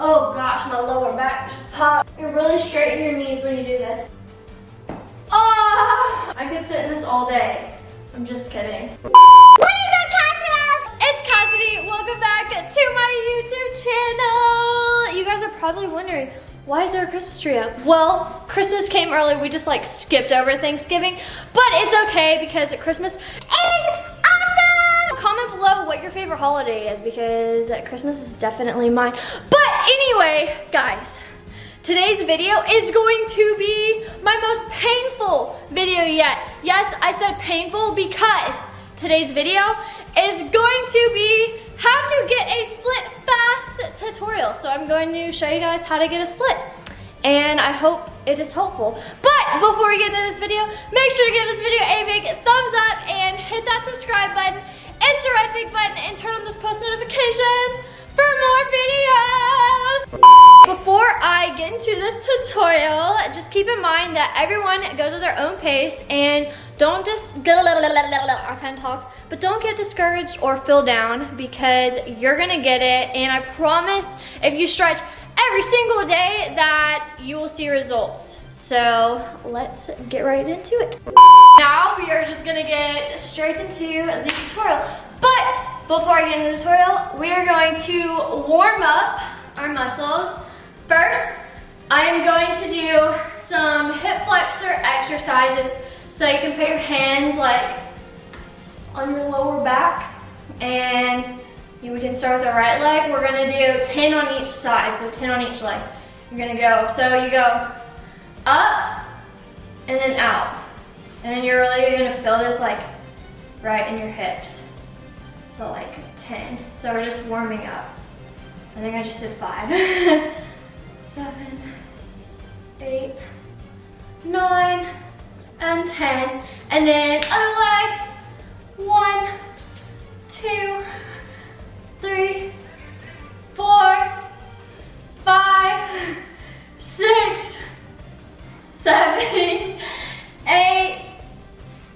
Oh gosh, my lower back just popped. You really straighten your knees when you do this. Oh, I could sit in this all day. I'm just kidding. What is up, Cassidy? It's Cassidy. Welcome back to my YouTube channel. You guys are probably wondering, why is there a Christmas tree up? Well, Christmas came early. We just like skipped over Thanksgiving, but it's okay because Christmas is awesome. Comment below what your favorite holiday is because Christmas is definitely mine. But anyway, guys, today's video is going to be my most painful video yet. Yes, I said painful because today's video is going to be how to get a split fast tutorial. So I'm going to show you guys how to get a split. And I hope it is helpful. But before we get into this video, make sure to give this video a big thumbs up and hit that subscribe button, enter red big button, and turn on those post notifications for more videos. Before I get into this tutorial, just keep in mind that everyone goes at their own pace and don't I can't talk, but don't get discouraged or feel down because you're gonna get it. And I promise if you stretch every single day that you will see results. So let's get right into it. Now we are just gonna get straight into the tutorial. But before I get into the tutorial, we are going to warm up our muscles. First, I am going to do some hip flexor exercises. So you can put your hands like on your lower back, and we can start with the right leg. We're gonna do 10 on each side, so 10 on each leg. You're gonna go, so you go up and then out. And then you're really gonna feel this like right in your hips. So like 10. So we're just warming up. I think I just did 5. 7, 8, 9, and 10. And then other leg. 1, 2, 3, 4, 5, 6, 7, 8,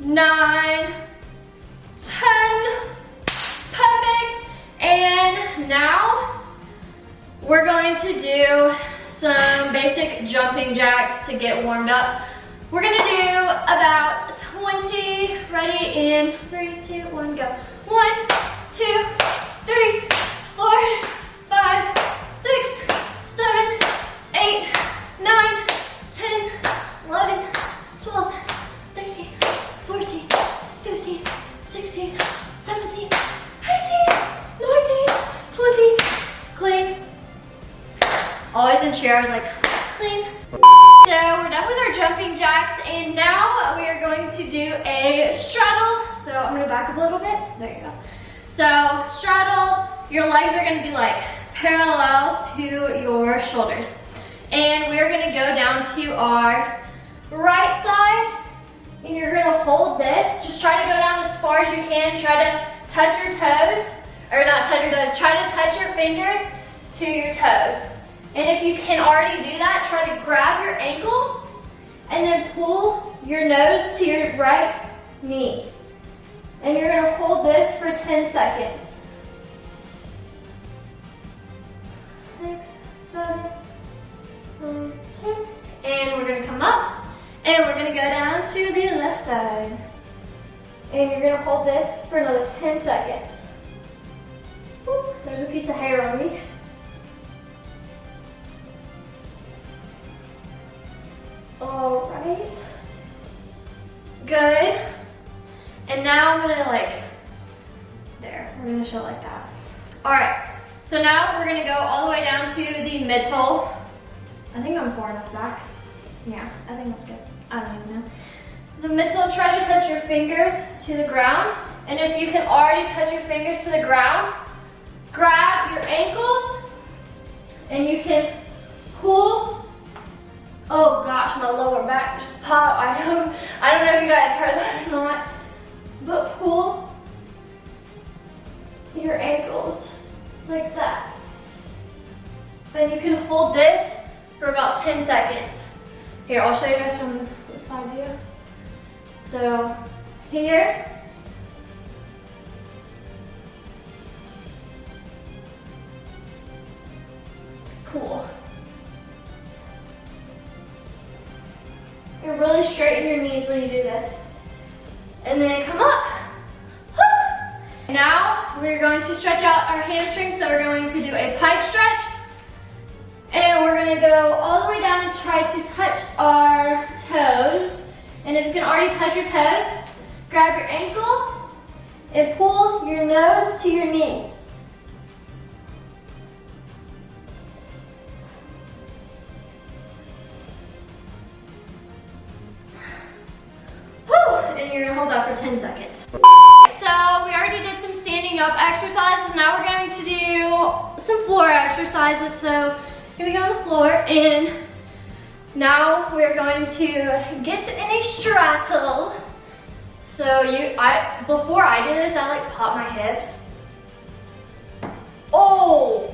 9, 10. Perfect. And now we're going to do some basic jumping jacks to get warmed up. We're gonna do about 20. Ready? In 3, 2, 1, go. 1, 2, 3, 4, 5, 6, 7, 8, 9, 10, 11, 12, 13, 14, 15, 16, 17, 18, 19, 20. Clean. Always in chairs, like clean. So we're done with our jumping jacks, and now we are going to do a straddle. So I'm gonna back up a little bit. There you go. So straddle, your legs are gonna be like parallel to your shoulders. And we're gonna go down to our right side, and you're gonna hold this. Just try to go down as far as you can. Try to touch your toes, or not touch your toes, try to touch your fingers to your toes. And if you can already do that, try to grab your ankle and then pull your nose to your right knee. And you're gonna hold this for 10 seconds. 6, 7, 9, 10. And we're gonna come up and we're gonna go down to the left side. And you're gonna hold this for another 10 seconds. Ooh, there's a piece of hair on me. All right, good. And now I'm gonna like, there, we're gonna show it like that. All right, so now we're gonna go all the way down to the middle. I think I'm far enough back. Yeah, I think that's good. I don't even know. The middle, try to touch your fingers to the ground. And if you can already touch your fingers to the ground, grab your ankles and you can pull. Oh gosh, my lower back just popped. I don't know if you guys heard that or not, but pull your ankles like that. And you can hold this for about 10 seconds. Here, I'll show you guys from the side view. So here, pull. And really straighten your knees when you do this. And then come up. Woo. Now we're going to stretch out our hamstrings, so we're going to do a pike stretch. And we're gonna go all the way down and try to touch our toes. And if you can already touch your toes, grab your ankle and pull your nose to your knee. Woo! And you're gonna hold that for 10 seconds. So we already did some standing up exercises. Now we're going to do some floor exercises. So here we go on the floor, and now we're going to get in a straddle. So before I did this, I like pop my hips. Oh!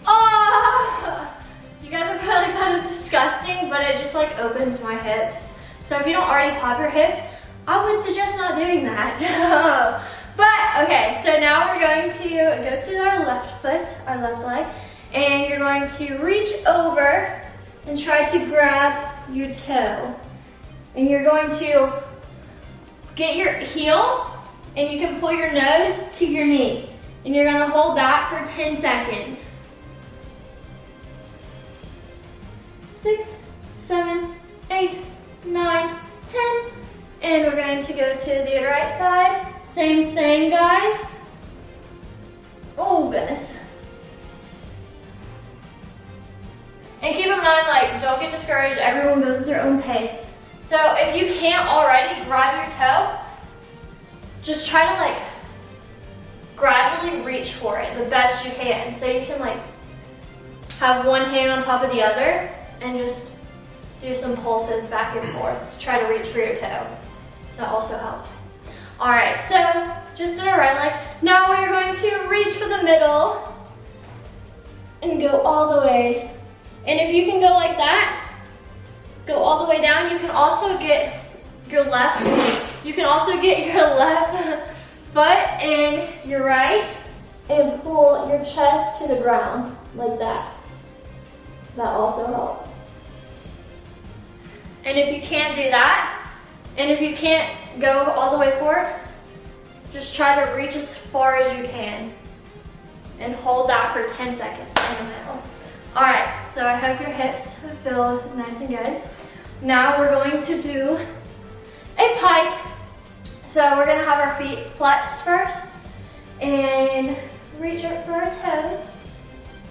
Ah! You guys are probably thought it's disgusting, but it just like opens my hips. So if you don't already pop your hips, I would suggest not doing that. But, okay, so now we're going to go to our left foot, our left leg, and you're going to reach over and try to grab your toe. And you're going to get your heel, and you can pull your nose to your knee. And you're gonna hold that for 10 seconds. 6, 7, 8, 9, 10. And we're going to go to the right side. Same thing, guys. Oh, goodness. And keep in mind, like, don't get discouraged. Everyone goes at their own pace. So if you can't already grab your toe, just try to, like, gradually reach for it the best you can. So you can, like, have one hand on top of the other and just do some pulses back and forth to try to reach for your toe. That also helps. All right, so just did our right leg. Now we're going to reach for the middle and go all the way. And if you can go like that, go all the way down. You can also get your left. You can also get your left foot and your right and pull your chest to the ground like that. That also helps. And if you can't do that, and if you can't go all the way forward, just try to reach as far as you can and hold that for 10 seconds in the middle. All right, so I hope your hips feel nice and good. Now we're going to do a pike. So we're gonna have our feet flexed first and reach up for our toes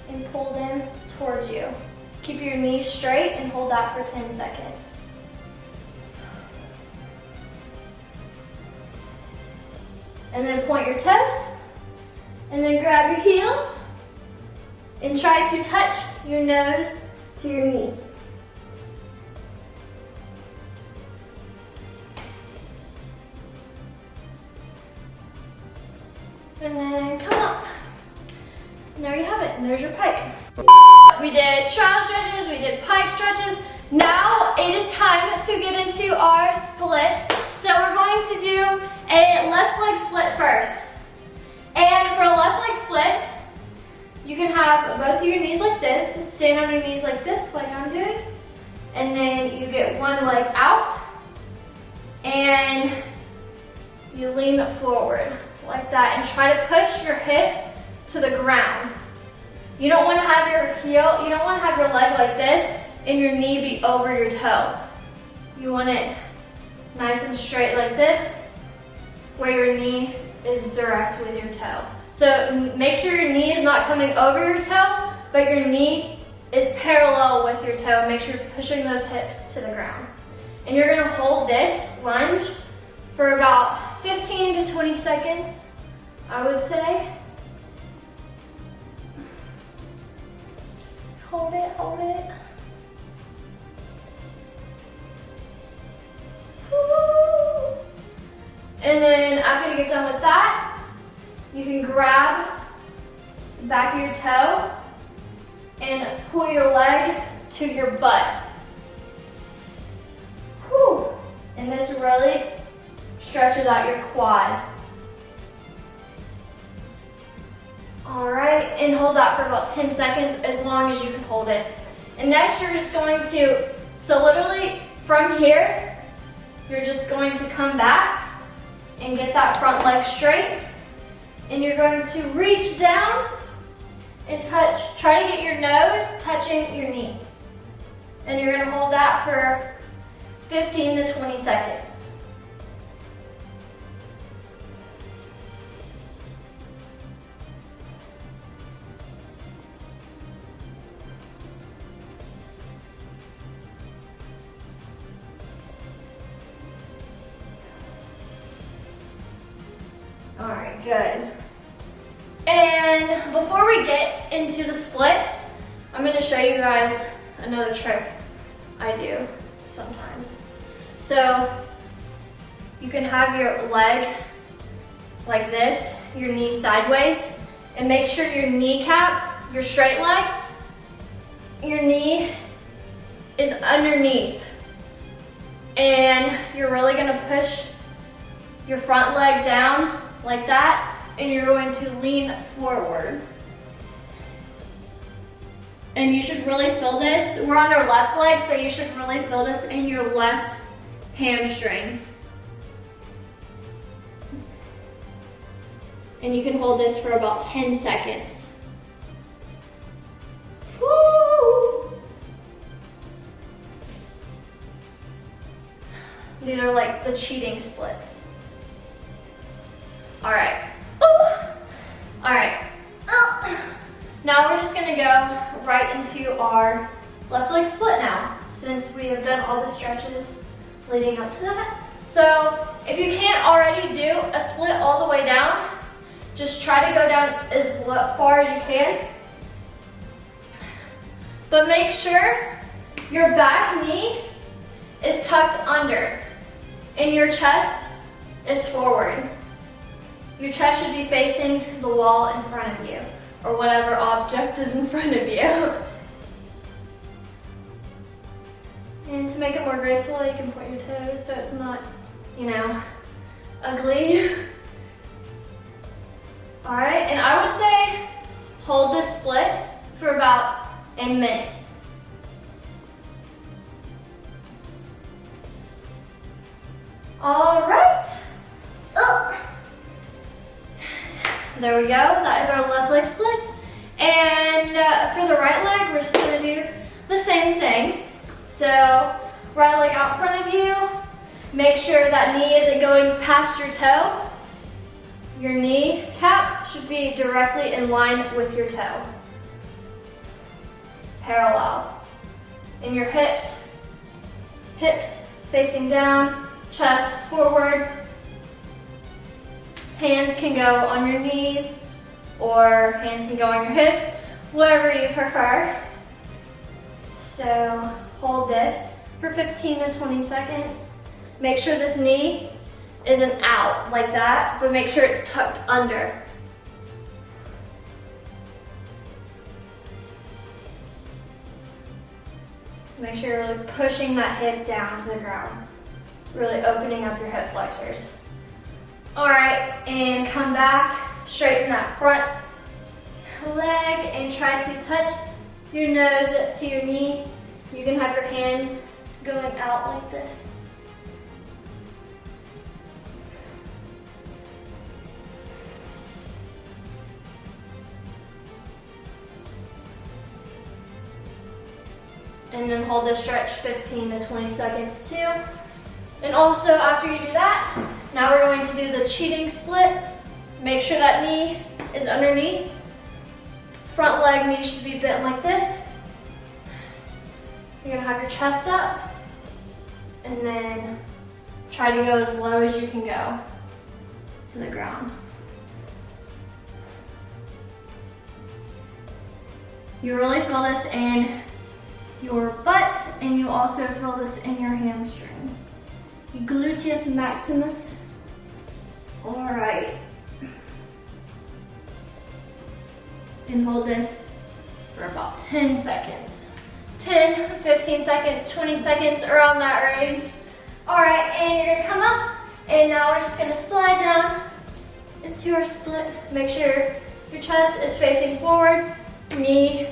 and pull them towards you. Keep your knees straight and hold that for 10 seconds. And then point your toes, and then grab your heels, and try to touch your nose to your knee. And then come up. And there you have it, and there's your pike. We did straddle stretches, we did pike stretches. Now it is time to get into our split. So we're going to do a left leg split first. And for a left leg split, you can have both of your knees like this, stand on your knees like this, like I'm doing. And then you get one leg out, and you lean forward like that, and try to push your hip to the ground. You don't want to have your heel, you don't want to have your leg like this and your knee be over your toe. You want it nice and straight like this, where your knee is direct with your toe. So make sure your knee is not coming over your toe, but your knee is parallel with your toe. Make sure you're pushing those hips to the ground. And you're gonna hold this lunge for about 15 to 20 seconds, I would say. Hold it, hold it. Woo. And then after you get done with that, you can grab the back of your toe and pull your leg to your butt. Whew. And this really stretches out your quad. All right, and hold that for about 10 seconds, as long as you can hold it. And next you're just going to, so literally from here, you're just going to come back and get that front leg straight. And you're going to reach down and touch, try to get your nose touching your knee. And you're gonna hold that for 15 to 20 seconds. All right, good. And before we get into the split, I'm gonna show you guys another trick I do sometimes. So you can have your leg like this, your knee sideways, and make sure your kneecap, your straight leg, your knee is underneath. And you're really gonna push your front leg down like that, and you're going to lean forward. And you should really feel this. We're on our left leg, so you should really feel this in your left hamstring. And you can hold this for about 10 seconds. Woo! These are like the cheating splits. All right. Ooh. All right. Now we're just gonna go right into our left leg split now, since we have done all the stretches leading up to that. So if you can't already do a split all the way down, just try to go down as far as you can. But make sure your back knee is tucked under and your chest is forward. Your chest should be facing the wall in front of you, or whatever object is in front of you. And to make it more graceful, you can point your toes so it's not, ugly. All right, and I would say hold this split for about a minute. All right. There we go, that is our left leg split. And for the right leg, we're just gonna do the same thing. So, right leg out in front of you. Make sure that knee isn't going past your toe. Your knee cap should be directly in line with your toe. Parallel. And your hips facing down, chest forward. Hands can go on your knees, or hands can go on your hips, whatever you prefer. So hold this for 15 to 20 seconds. Make sure this knee isn't out like that, but make sure it's tucked under. Make sure you're really pushing that hip down to the ground, really opening up your hip flexors. All right, and come back, straighten that front leg and try to touch your nose to your knee. You can have your hands going out like this. And then hold this stretch 15 to 20 seconds too. And also after you do that, now we're going to do the cheating split. Make sure that knee is underneath. Front leg knee should be bent like this. You're gonna have your chest up and then try to go as low as you can go to the ground. You really feel this in your butt, and you also feel this in your hamstrings. Gluteus maximus. All right. And hold this for about 10 seconds. 10, 15 seconds, 20 seconds, around that range. All right, and you're gonna come up, and now we're just gonna slide down into our split. Make sure Your chest is facing forward, knee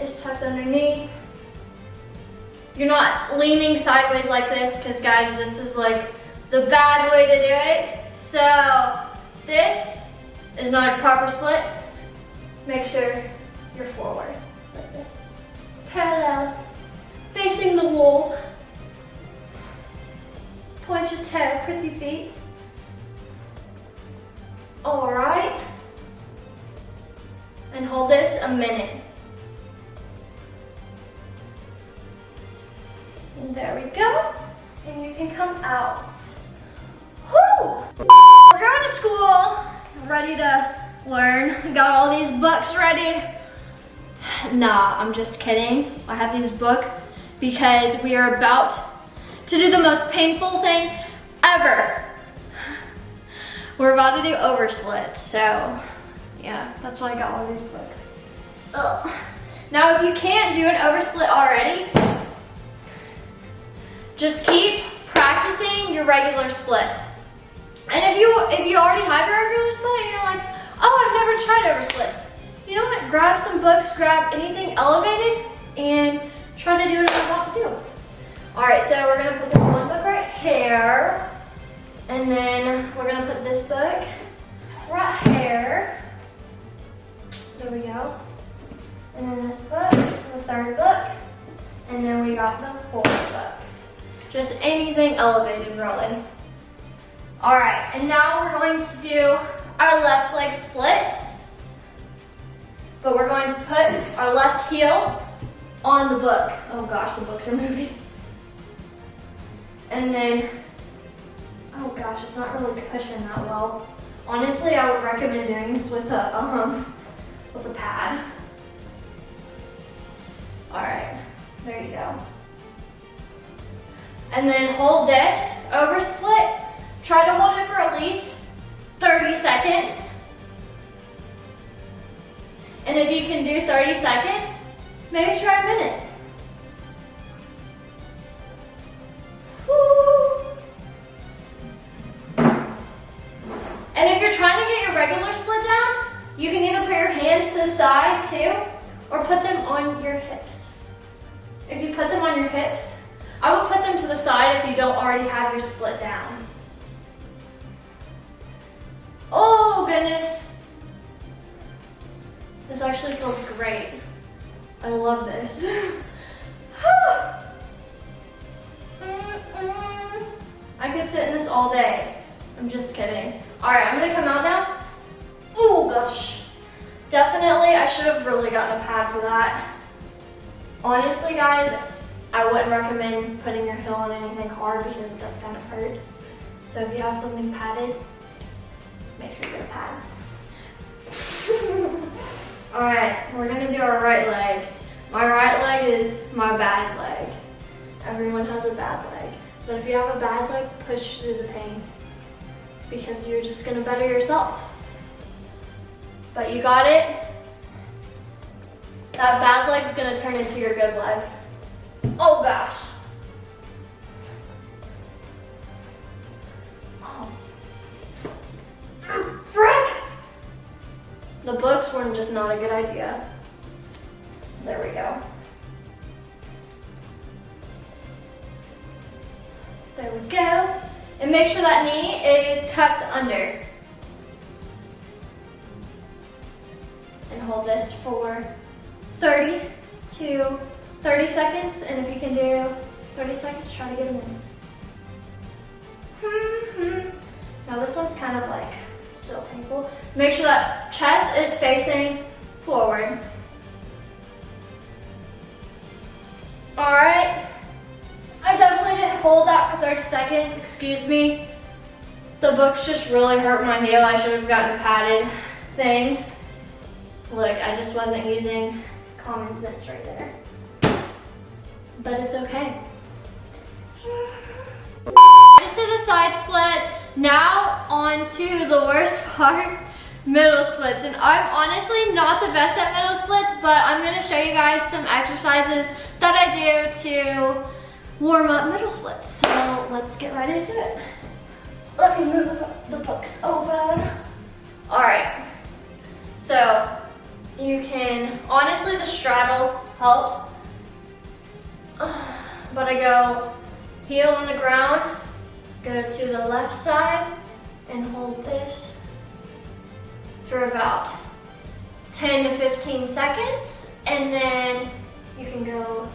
is tucked underneath. You're not leaning sideways like this because guys, this is like the bad way to do it. So this is not a proper split. Make sure you're forward like this. Parallel, facing the wall. Point your toe, pretty feet. All right. And hold this a minute. And there we go. And you can come out. Woo! We're going to school, ready to learn. We got all these books ready. Nah, I'm just kidding. I have these books because we are about to do the most painful thing ever. We're about to do oversplits, so yeah, that's why I got all these books. Ugh. Now, if you can't do an oversplit already, just keep practicing your regular split. And if you already have your regular split and you're like, oh, I've never tried oversplits, you know what? Grab some books, grab anything elevated, and try to do what I'm about to do. All right, so we're gonna put this one book right here, and then we're gonna put this book right here. There we go. And then this book, the third book, and then we got the fourth book. Just anything elevated, really. All right, and now we're going to do our left leg split, but we're going to put our left heel on the book. Oh gosh, the books are moving. And then, oh gosh, it's not really cushioned that well. Honestly, I would recommend doing this with a pad. All right, there you go. And then hold this over split. Try to hold it for at least 30 seconds. And if you can do 30 seconds, maybe try a minute. Woo. And if you're trying to get your regular split down, you can either put your hands to the side too, or put them on your hips. If you put them on your hips, I would put them to the side if you don't already have your split down. Oh goodness. This actually feels great. I love this. I could sit in this all day. I'm just kidding. All right, I'm gonna come out now. Oh gosh. Definitely, I should have really gotten a pad for that. Honestly, guys, I wouldn't recommend putting your heel on anything hard because it does kind of hurt. So if you have something padded, make sure you get a pad. All right, we're gonna do our right leg. My right leg is my bad leg. Everyone has a bad leg. But if you have a bad leg, push through the pain because you're just gonna better yourself. But you got it. That bad leg's gonna turn into your good leg. Oh gosh. Oh. Frick! The books were just not a good idea. There we go. There we go. And make sure that knee is tucked under. And hold this for 30 to 30 seconds. And if you can do 30 seconds, try to get them in. Now this one's kind of like still painful. Make sure that chest is facing forward. All right. I definitely didn't hold that for 30 seconds, excuse me. The books just really hurt my heel. I should have gotten a padded thing. Look, I just wasn't using common sense right there. But it's okay. I just did the side splits. Now on to the worst part, middle splits. And I'm honestly not the best at middle splits, but I'm gonna show you guys some exercises that I do to warm up middle splits. So let's get right into it. Let me move the books over. All right. So you can, honestly the straddle helps, but I go heel on the ground, go to the left side and hold this for about 10 to 15 seconds. And then you can go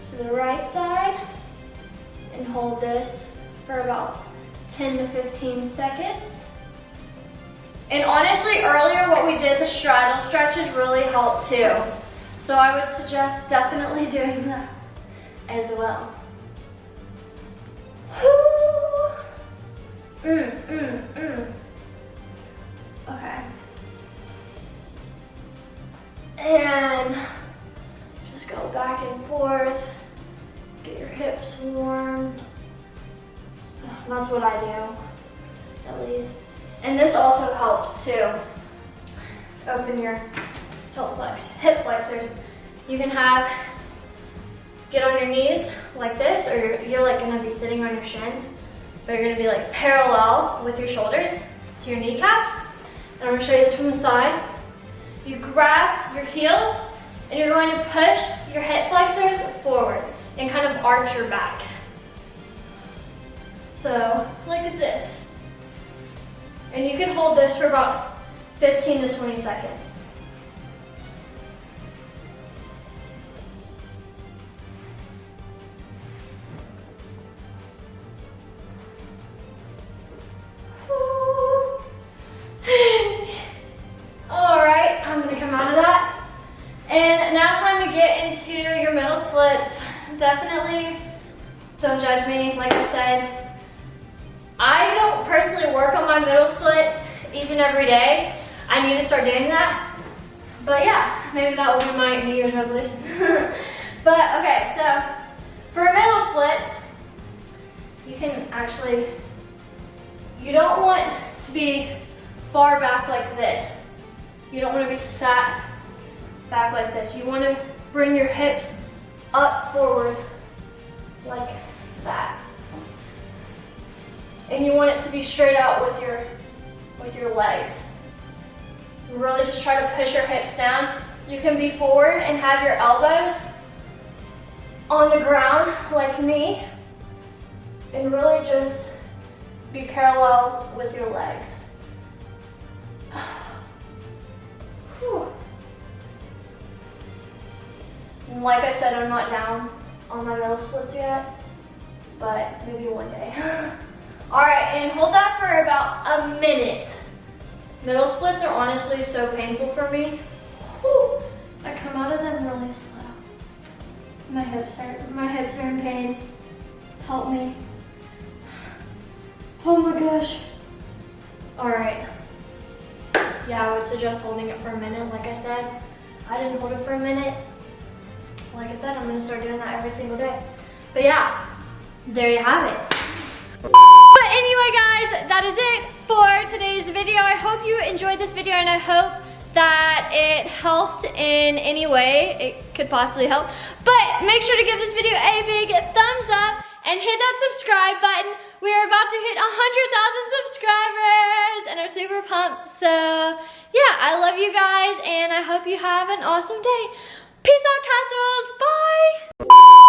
to the right side and hold this for about 10 to 15 seconds. And honestly, earlier what we did, the straddle stretches really helped too. So I would suggest definitely doing that as well. Okay. And just go back and forth, get your hips warm. That's what I do, at least. And this also helps too. Open your hip flexors. You can get on your knees like this, or you're like gonna be sitting on your shins, but you're gonna be like parallel with your shoulders to your kneecaps. And I'm gonna show you this from the side. You grab your heels and you're going to push your hip flexors forward and kind of arch your back. So, like this. And you can hold this for about 15 to 20 seconds. Alright, I'm going to come out of that. And now time to get into your middle splits. Definitely don't judge me, like I said. I don't personally work on my middle splits each and every day. I need to start doing that. But yeah, maybe that will be my New Year's resolution. But okay, so for middle splits, you can actually, you don't want to be far back like this. You don't want to be sat back like this. You want to bring your hips up forward like that. And you want it to be straight out with your legs. Really just try to push your hips down. You can be forward and have your elbows on the ground like me, and really just be parallel with your legs. Whew. And like I said, I'm not down on my middle splits yet, but maybe one day. All right, and hold that for about a minute. Middle splits are honestly so painful for me. Whew. I come out of them really slow. My hips hurt. My hips are in pain. Help me. Oh my gosh. All right. Yeah, I would suggest holding it for a minute. Like I said, I didn't hold it for a minute. Like I said, I'm gonna start doing that every single day. But yeah, there you have it. But anyway guys, that is it for today's video. I hope you enjoyed this video, and I hope that it helped in any way it could possibly help. But make sure to give this video a big thumbs up and hit that subscribe button. We are about to hit 100,000 subscribers and are super pumped. So yeah, I love you guys and I hope you have an awesome day. Peace out, castles. Bye.